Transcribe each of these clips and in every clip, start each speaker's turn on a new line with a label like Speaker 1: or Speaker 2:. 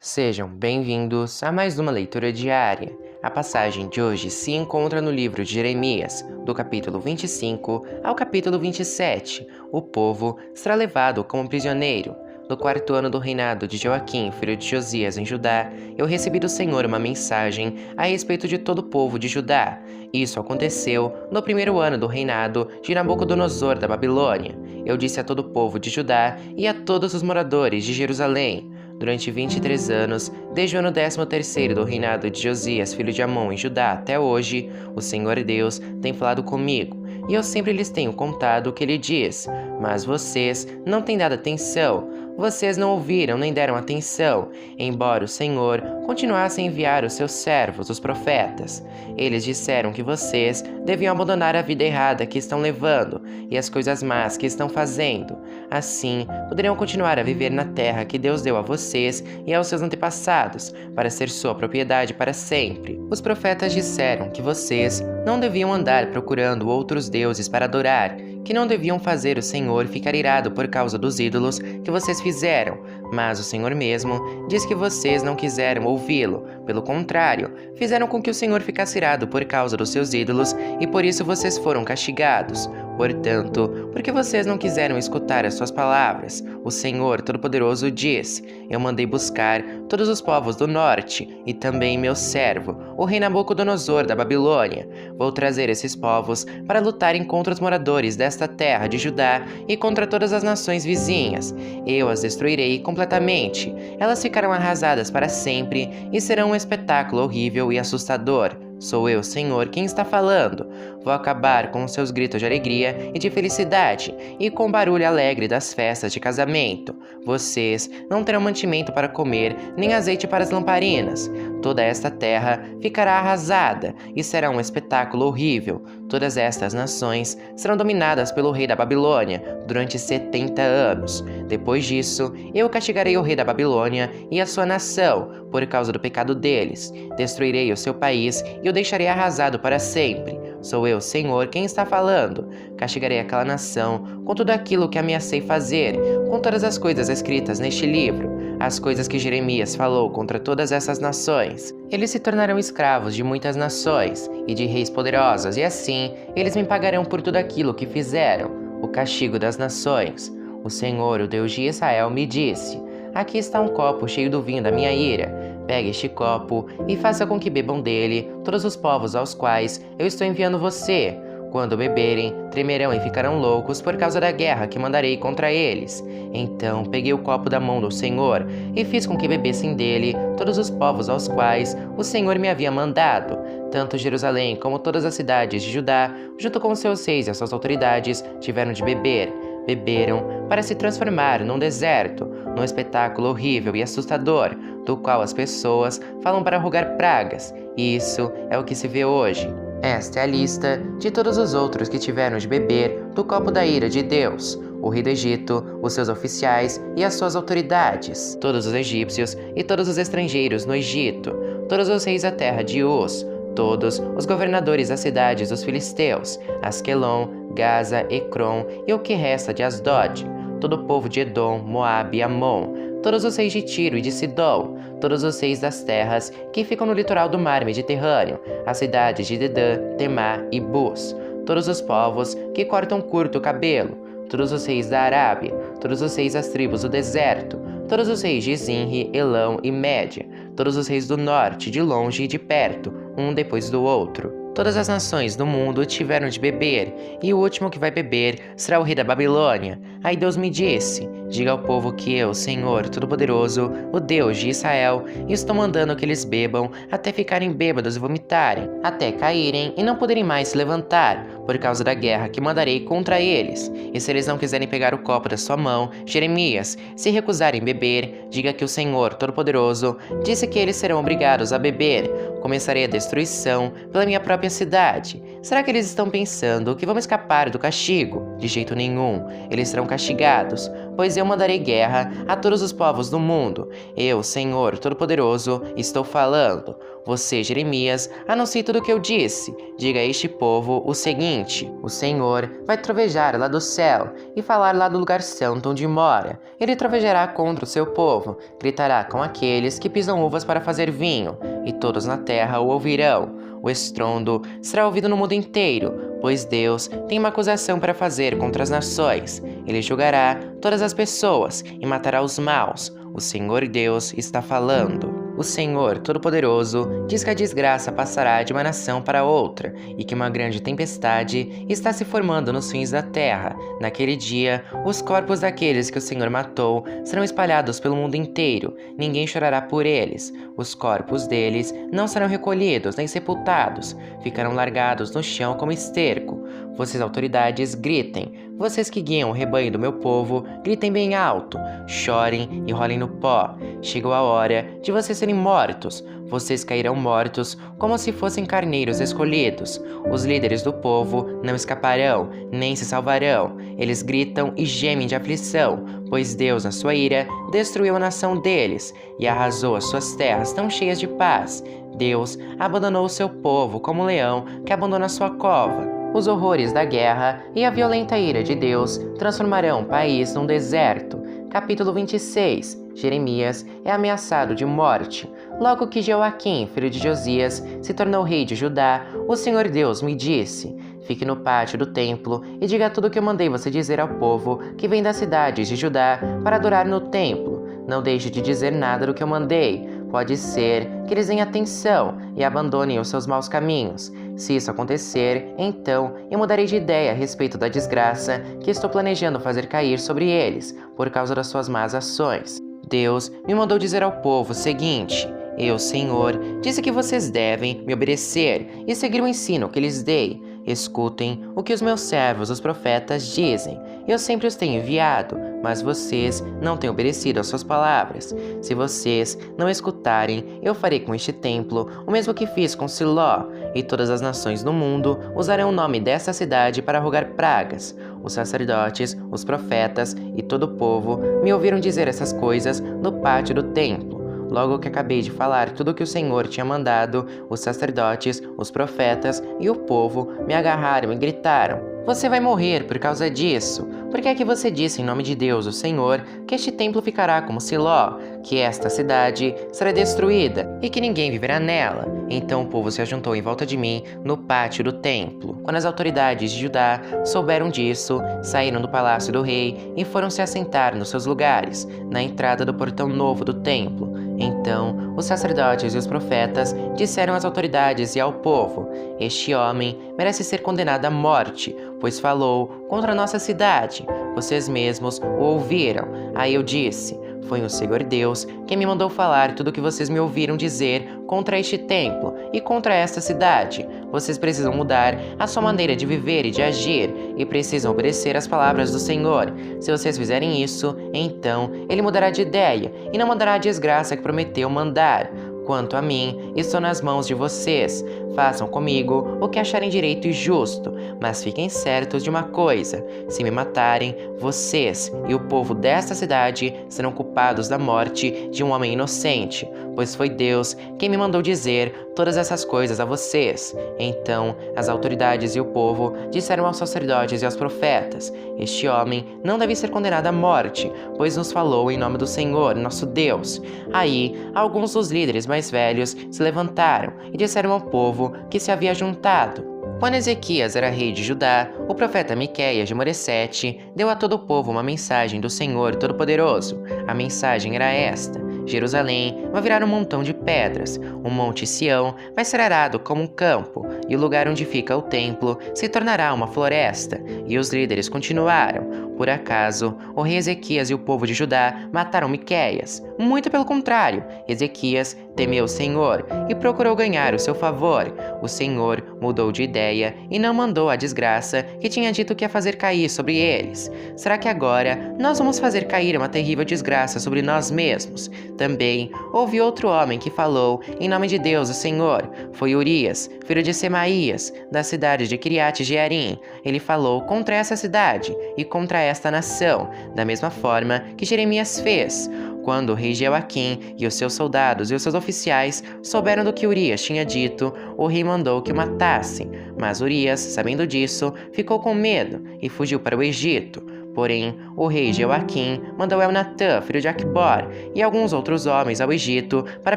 Speaker 1: Sejam bem-vindos a mais uma leitura diária. A passagem de hoje se encontra no livro de Jeremias, do capítulo 25 ao capítulo 27. O povo será levado como prisioneiro. No quarto ano do reinado de Joaquim, filho de Josias, em Judá, eu recebi do Senhor uma mensagem a respeito de todo o povo de Judá. Isso aconteceu no primeiro ano do reinado de Nabucodonosor da Babilônia. Eu disse a todo o povo de Judá e a todos os moradores de Jerusalém: durante 23 anos, desde o ano 13º do reinado de Josias, filho de Amon, em Judá, até hoje, o Senhor Deus tem falado comigo, e eu sempre lhes tenho contado o que ele diz. Mas vocês não têm dado atenção, vocês não ouviram nem deram atenção, embora o Senhor continuasse a enviar os seus servos, os profetas. Eles disseram que vocês deviam abandonar a vida errada que estão levando e as coisas más que estão fazendo. Assim, poderiam continuar a viver na terra que Deus deu a vocês e aos seus antepassados, para ser sua propriedade para sempre. Os profetas disseram que vocês não deviam andar procurando outros deuses para adorar, que não deviam fazer o Senhor ficar irado por causa dos ídolos que vocês fizeram, mas o Senhor mesmo diz que vocês não quiseram ouvi-lo. Pelo contrário, fizeram com que o Senhor ficasse irado por causa dos seus ídolos e por isso vocês foram castigados. Portanto, porque vocês não quiseram escutar as suas palavras, o Senhor Todo-Poderoso diz: eu mandei buscar todos os povos do norte e também meu servo, o rei Nabucodonosor da Babilônia. Vou trazer esses povos para lutarem contra os moradores desta terra de Judá e contra todas as nações vizinhas. Eu as destruirei completamente. Elas ficarão arrasadas para sempre e serão um espetáculo horrível e assustador. Sou eu, Senhor, quem está falando. Vou acabar com os seus gritos de alegria e de felicidade e com o barulho alegre das festas de casamento. Vocês não terão mantimento para comer, nem azeite para as lamparinas. Toda esta terra ficará arrasada e será um espetáculo horrível. Todas estas nações serão dominadas pelo rei da Babilônia durante 70 anos. Depois disso, eu castigarei o rei da Babilônia e a sua nação por causa do pecado deles. Destruirei o seu país e o deixarei arrasado para sempre. Sou eu, Senhor, quem está falando. Castigarei aquela nação com tudo aquilo que ameacei fazer, com todas as coisas escritas neste livro, as coisas que Jeremias falou contra todas essas nações. Eles se tornarão escravos de muitas nações e de reis poderosos, e assim eles me pagarão por tudo aquilo que fizeram. O castigo das nações. O Senhor, o Deus de Israel, me disse: aqui está um copo cheio do vinho da minha ira. Pegue este copo e faça com que bebam dele todos os povos aos quais eu estou enviando você. Quando beberem, tremerão e ficarão loucos por causa da guerra que mandarei contra eles. Então peguei o copo da mão do Senhor e fiz com que bebessem dele todos os povos aos quais o Senhor me havia mandado. Tanto Jerusalém como todas as cidades de Judá, junto com seus reis e as suas autoridades, tiveram de beber. Beberam para se transformar num deserto, num espetáculo horrível e assustador, do qual as pessoas falam para rogar pragas. E isso é o que se vê hoje. Esta é a lista de todos os outros que tiveram de beber do copo da ira de Deus: o rei do Egito, os seus oficiais e as suas autoridades, todos os egípcios e todos os estrangeiros no Egito, todos os reis da terra de Uz, todos os governadores das cidades dos filisteus, Asquelon, Gaza, Ecrom e o que resta de Asdod, todo o povo de Edom, Moabe e Amon, todos os reis de Tiro e de Sidom, todos os reis das terras que ficam no litoral do mar Mediterrâneo, as cidades de Dedã, Temá e Bus, todos os povos que cortam curto o cabelo, todos os reis da Arábia, todos os reis das tribos do deserto, todos os reis de Zinri, Elão e Média, todos os reis do norte, de longe e de perto, um depois do outro. Todas as nações do mundo tiveram de beber, e o último que vai beber será o rei da Babilônia. Aí Deus me disse: diga ao povo que eu, Senhor Todo-Poderoso, o Deus de Israel, estou mandando que eles bebam até ficarem bêbados e vomitarem, até caírem e não poderem mais se levantar, por causa da guerra que mandarei contra eles. E se eles não quiserem pegar o copo da sua mão, Jeremias, se recusarem beber, diga que o Senhor Todo-Poderoso disse que eles serão obrigados a beber. Começarei a destruição pela minha própria própria cidade. Será que eles estão pensando que vão escapar do castigo? De jeito nenhum, eles serão castigados, pois eu mandarei guerra a todos os povos do mundo. Eu, Senhor Todo-Poderoso, estou falando. Você, Jeremias, anuncie tudo o que eu disse. Diga a este povo o seguinte: o Senhor vai trovejar lá do céu e falar lá do lugar santo onde mora. Ele trovejará contra o seu povo, gritará com aqueles que pisam uvas para fazer vinho, e todos na terra o ouvirão. O estrondo será ouvido no mundo inteiro, pois Deus tem uma acusação para fazer contra as nações. Ele julgará todas as pessoas e matará os maus. O Senhor Deus está falando. O Senhor Todo-Poderoso diz que a desgraça passará de uma nação para outra e que uma grande tempestade está se formando nos fins da terra. Naquele dia, os corpos daqueles que o Senhor matou serão espalhados pelo mundo inteiro. Ninguém chorará por eles. Os corpos deles não serão recolhidos nem sepultados. Ficarão largados no chão como esterco. Vocês, autoridades, gritem. Vocês que guiam o rebanho do meu povo, gritem bem alto. Chorem e rolem no pó. Chegou a hora de vocês serem mortos. Vocês cairão mortos como se fossem carneiros escolhidos. Os líderes do povo não escaparão, nem se salvarão. Eles gritam e gemem de aflição, pois Deus, na sua ira, destruiu a nação deles e arrasou as suas terras tão cheias de paz. Deus abandonou o seu povo como um leão que abandona sua cova. Os horrores da guerra e a violenta ira de Deus transformarão o país num deserto. Capítulo 26. Jeremias é ameaçado de morte. Logo que Jeoaquim, filho de Josias, se tornou rei de Judá, o Senhor Deus me disse: fique no pátio do templo e diga tudo o que eu mandei você dizer ao povo que vem das cidades de Judá para adorar no templo. Não deixe de dizer nada do que eu mandei. Pode ser que eles deem atenção e abandonem os seus maus caminhos. Se isso acontecer, então eu mudarei de ideia a respeito da desgraça que estou planejando fazer cair sobre eles, por causa das suas más ações. Deus me mandou dizer ao povo o seguinte: eu, Senhor, disse que vocês devem me obedecer e seguir o ensino que lhes dei. Escutem o que os meus servos, os profetas, dizem. Eu sempre os tenho enviado, mas vocês não têm obedecido às suas palavras. Se vocês não escutarem, eu farei com este templo o mesmo que fiz com Siló, e todas as nações do mundo usarão o nome desta cidade para rogar pragas. Os sacerdotes, os profetas e todo o povo me ouviram dizer essas coisas no pátio do templo. Logo que acabei de falar tudo o que o Senhor tinha mandado, os sacerdotes, os profetas e o povo me agarraram e gritaram: você vai morrer por causa disso. Por que é que você disse em nome de Deus, o Senhor, que este templo ficará como Siló, que esta cidade será destruída e que ninguém viverá nela? Então o povo se ajuntou em volta de mim no pátio do templo. Quando as autoridades de Judá souberam disso, saíram do palácio do rei e foram se assentar nos seus lugares, na entrada do portão novo do templo. Então, os sacerdotes e os profetas disseram às autoridades e ao povo: este homem merece ser condenado à morte, pois falou contra a nossa cidade. Vocês mesmos o ouviram. Aí eu disse: foi o Senhor Deus quem me mandou falar tudo o que vocês me ouviram dizer contra este templo e contra esta cidade. Vocês precisam mudar a sua maneira de viver e de agir, e precisam obedecer às palavras do Senhor. Se vocês fizerem isso, então Ele mudará de ideia e não mandará a desgraça que prometeu mandar. Quanto a mim, estou nas mãos de vocês. Façam comigo o que acharem direito e justo, mas fiquem certos de uma coisa: se me matarem, vocês e o povo desta cidade serão culpados da morte de um homem inocente, pois foi Deus quem me mandou dizer todas essas coisas a vocês. Então as autoridades e o povo disseram aos sacerdotes e aos profetas: este homem não deve ser condenado à morte, pois nos falou em nome do Senhor, nosso Deus. Aí alguns dos líderes mais velhos se levantaram e disseram ao povo que se havia juntado. Quando Ezequias era rei de Judá, o profeta Miqueias de Moresete deu a todo o povo uma mensagem do Senhor Todo-Poderoso. A mensagem era esta: Jerusalém vai virar um montão de pedras, o monte Sião vai ser arado como um campo, e o lugar onde fica o templo se tornará uma floresta. E os líderes continuaram: Por acaso, o rei Ezequias e o povo de Judá mataram Miqueias? Muito pelo contrário, Ezequias temeu o Senhor e procurou ganhar o seu favor. O Senhor mudou de ideia e não mandou a desgraça que tinha dito que ia fazer cair sobre eles. Será que agora nós vamos fazer cair uma terrível desgraça sobre nós mesmos? Também houve outro homem que falou em nome de Deus, o Senhor. Foi Urias, filho de Semaías, da cidade de Kiriat Jearim. Ele falou contra essa cidade e contra esta nação, da mesma forma que Jeremias fez. Quando o rei Jeoaquim e os seus soldados e os seus oficiais souberam do que Urias tinha dito, o rei mandou que o matassem. Mas Urias, sabendo disso, ficou com medo e fugiu para o Egito. Porém, o rei Jeoaquim mandou Elnatã, filho de Acbor, e alguns outros homens ao Egito para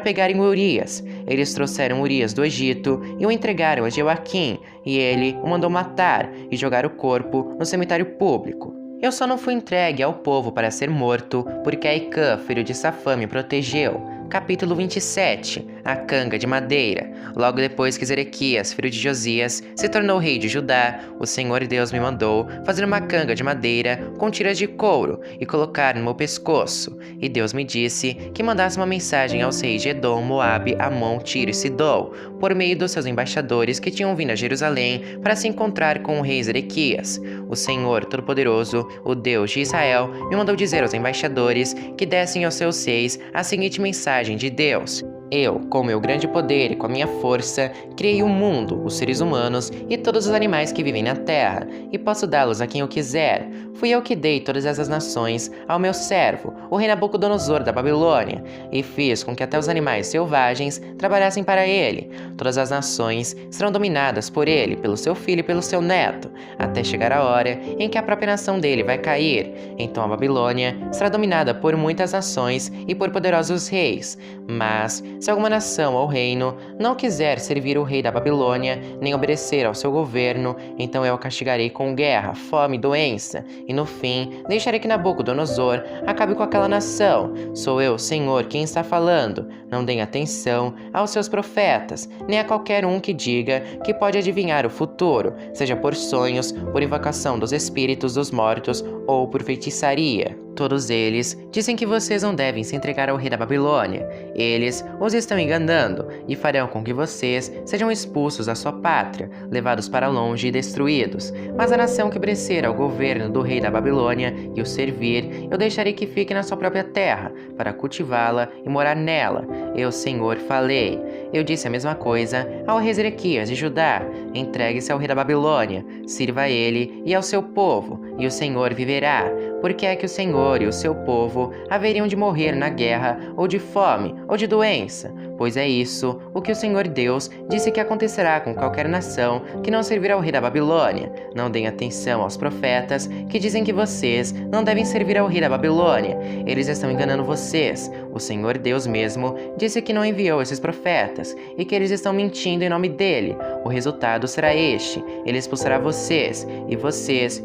Speaker 1: pegarem Urias. Eles trouxeram Urias do Egito e o entregaram a Jeoaquim, e ele o mandou matar e jogar o corpo no cemitério público. Eu só não fui entregue ao povo para ser morto, porque Aicã, filho de Safã, me protegeu. Capítulo 27. A canga de madeira. Logo depois que Zedequias, filho de Josias, se tornou rei de Judá, o Senhor Deus me mandou fazer uma canga de madeira com tiras de couro e colocar no meu pescoço. E Deus me disse que mandasse uma mensagem aos reis de Edom, Moabe, Amon, Tiro e Sidom, por meio dos seus embaixadores que tinham vindo a Jerusalém para se encontrar com o rei Zedequias. O Senhor Todo-Poderoso, o Deus de Israel, me mandou dizer aos embaixadores que dessem aos seus reis a seguinte mensagem de Deus: eu, com meu grande poder e com a minha força, criei o mundo, os seres humanos e todos os animais que vivem na terra, e posso dá-los a quem eu quiser. Fui eu que dei todas essas nações ao meu servo, o rei Nabucodonosor da Babilônia, e fiz com que até os animais selvagens trabalhassem para ele. Todas as nações serão dominadas por ele, pelo seu filho e pelo seu neto, até chegar a hora em que a própria nação dele vai cair. Então a Babilônia será dominada por muitas nações e por poderosos reis. Mas se alguma nação ou reino não quiser servir o rei da Babilônia, nem obedecer ao seu governo, então eu o castigarei com guerra, fome e doença, e no fim deixarei que Nabucodonosor acabe com aquela nação. Sou eu, Senhor, quem está falando. Não deem atenção aos seus profetas, nem a qualquer um que diga que pode adivinhar o futuro, seja por sonhos, por invocação dos espíritos dos mortos ou por feitiçaria. Todos eles dizem que vocês não devem se entregar ao rei da Babilônia. Eles os estão enganando e farão com que vocês sejam expulsos da sua pátria, levados para longe e destruídos. Mas a nação que obedecer ao governo do rei da Babilônia e o servir, eu deixarei que fique na sua própria terra, para cultivá-la e morar nela. Eu, Senhor, falei. Eu disse a mesma coisa ao rei Zedequias de Judá: entregue-se ao rei da Babilônia, sirva a ele e ao seu povo, e o Senhor viverá. Porque é que o Senhor e o seu povo haveriam de morrer na guerra, ou de fome, ou de doença? Pois é isso o que o Senhor Deus disse que acontecerá com qualquer nação que não servir ao rei da Babilônia. Não deem atenção aos profetas que dizem que vocês não devem servir ao rei da Babilônia. Eles estão enganando vocês. O Senhor Deus mesmo disse que não enviou esses profetas e que eles estão mentindo em nome dele. O resultado será este: ele expulsará vocês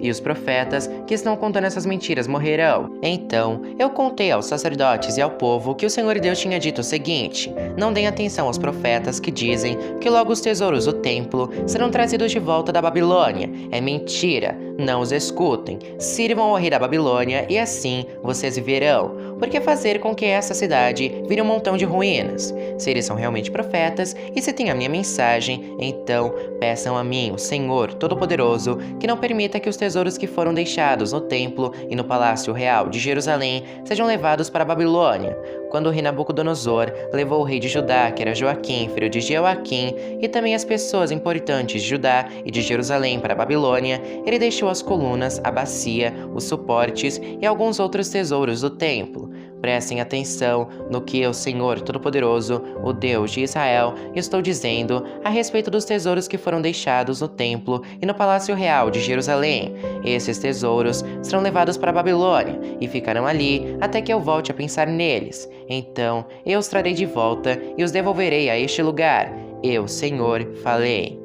Speaker 1: e os profetas que estão contando essas mentiras morrerão. Então eu contei aos sacerdotes e ao povo que o Senhor Deus tinha dito o seguinte: não deem atenção aos profetas que dizem que logo os tesouros do templo serão trazidos de volta da Babilônia. É mentira, não os escutem. Sirvam ao rei da Babilônia e assim vocês viverão. Por que fazer com que essa cidade vire um montão de ruínas? Se eles são realmente profetas e se têm a minha mensagem, então peçam a mim, o Senhor Todo-Poderoso, que não permita que os tesouros que foram deixados no templo e no palácio real de Jerusalém sejam levados para a Babilônia. Quando o rei Nabucodonosor levou o rei de Judá, que era Joaquim, filho de Jeoaquim, e também as pessoas importantes de Judá e de Jerusalém para a Babilônia, ele deixou as colunas, a bacia, os suportes e alguns outros tesouros do templo. Prestem atenção no que eu, Senhor Todo-Poderoso, o Deus de Israel, estou dizendo a respeito dos tesouros que foram deixados no templo e no palácio real de Jerusalém. Esses tesouros serão levados para a Babilônia e ficarão ali até que eu volte a pensar neles. Então eu os trarei de volta e os devolverei a este lugar. Eu, Senhor, falei.